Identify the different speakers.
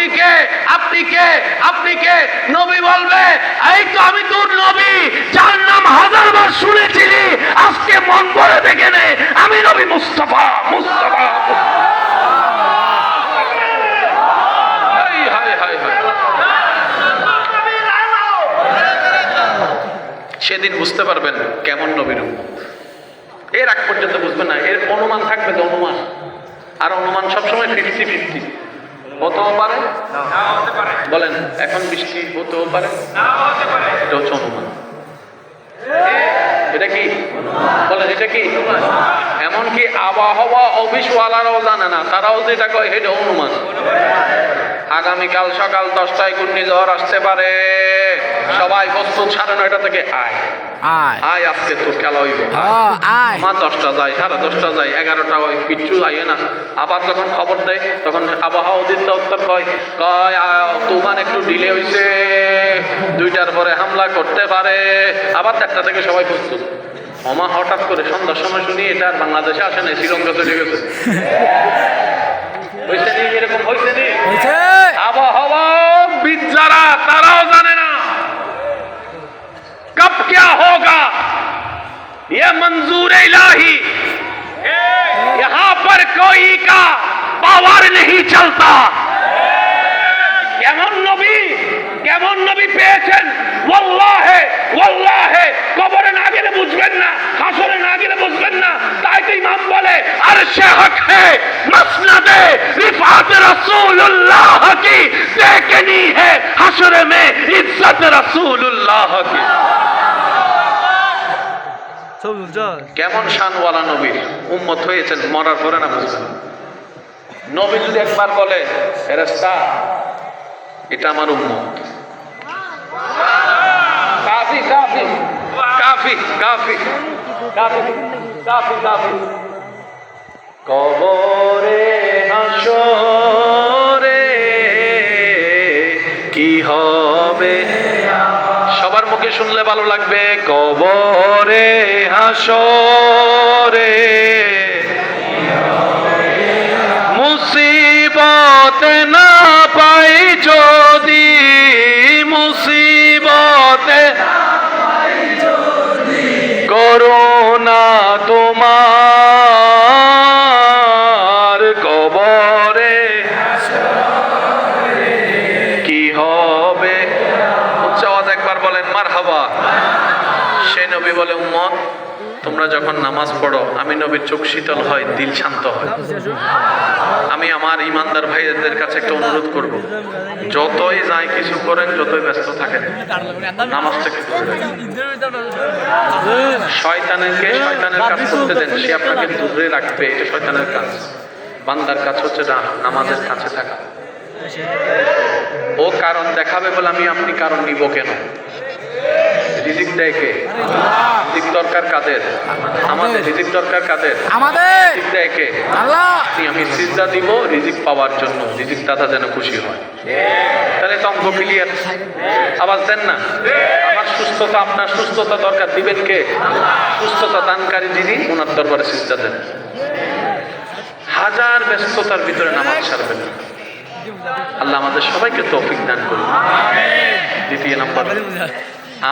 Speaker 1: আপনি কে? আপনি কে? আপনি কে? নবী বলবে, এই তো আমি তোর নবী, যার নাম হাজারবার শুনেছিলি, আজকে মন ভরে দেখে নে, আমি নবী মুস্তাফা। মুস্তাফা সেদিন বুঝতে পারবেন কেমন নবীর উম্মত। এর আগ পর্যন্ত বুঝবেন না, এর অনুমান থাকবে যে অনুমান, আর অনুমান সবসময় 50-50 হতেও পারে, বলেন এখন বৃষ্টি হতেও পারে, এটা হচ্ছে অনুমান। এটা কি বলেন, এটা কি? এমনকি আবহাওয়া অফিসওয়ালারাও জানে না, তারাও যেটা কয় এটা অনুমান। আগামীকাল সকাল 10টায় ঘূর্ণিঝড় আসতে পারে, সবাই প্রস্তুত, 9:30 থেকে আয় আয়, আজকে তোর খেলা হইব। মা 10টা যায়, 10:30 যায়, 11টা হয়, কিচ্ছু যায় না। আবার যখন খবর দেয় তখন আবহাওয়া অধিদপ্তর কয় তুফান একটু ডিলে হয়েছে, 2টার পরে হামলা করতে পারে। আবার 4টা থেকে সবাই প্রস্তুত। ওমা হঠাৎ করে সন্ধ্যার সময় শুনি এটা আর বাংলাদেশে আসে নাই, শ্রীলঙ্কা চলে গেছে। হয়েছে নি? এরকম হয়েছে নি? আবহাওয়া বিদ যারা, তারাও জানে না कब क्या होगा, ये मंजूर इलाही, यहाँ पर कोई का पावर नहीं चलता। কেমন নবী, কেমন নবী পেয়েছেন, ওয়াল্লাহে ওয়াল্লাহে, কবরে না গেলে বুঝবেন না, হাসরে না গেলে বুঝবেন না। তাই তো ইমাম বলে আরশে হক হে মসনদে রিফাত রাসূলুল্লাহ কি দেখনি হে হাসরে মে ইজ্জত রাসূলুল্লাহ কি। কেমন শানওয়ালা নবীর উম্মত হয়েছেন, মরার পরে না বুঝবেন। নবী যদি একবার বলে ফেরেশতা এটা আমার উম্মত, কাফি কাফি কাফি কাফি কাফি কাফি কাফি। কবরে হাসরে কি হবে, সবার মুখে শুনলে ভালো লাগবে। কবরে হাসরে মুসিবতে না পাই যদি, মুসিবতে করোনা তোমার, কবরে কি হবে। উচ্চ আওয়াজ একবার বলেন মারহাবা। সে নবী বলে উম্মত তোমরা যখন নামাজ পড়ো, আমি নবীর চোখ শীতল হয়, দিল শান্ত হয়। আমি আমার ইমানদার ভাইদের কাছে একটা অনুরোধ করব, যতই যাই কিছু করেন, যতই ব্যস্ত থাকেন, নামাজটা কি শয়তানের কাজ করতে দেন, সে আপনাকে দূরে রাখবে। এটা শয়তানের কাজ। বান্দার কাজ হচ্ছে নামাজের কাছে থাকা। ও কারণ দেখাবে বলে আমি আপনি কারণ নিব কেন? রিজিক দেয় কে? রিজিক দরকার কাদের? আমাদের। রিজিক দরকার কাদের? আমাদের। রিজিক দেয় কে? আল্লাহ। আমি সিজদা দিব রিজিক পাওয়ার জন্য, রিজিক দাতা যেন খুশি হয়। তাহলে তো অঙ্ক ক্লিয়ার। আওয়াজ দেন না। আমার সুস্থতা, আপনার সুস্থতা দরকার, দিবেন কে? সুস্থতা দানকারী যিনি, ওনার দরবারে সিজদা দেন। হাজার ব্যস্ততার ভিতরে নামাজ ছাড়বেন না। আল্লাহ আমাদের সবাইকে তৌফিক দান করুন। দ্বিতীয় নম্বর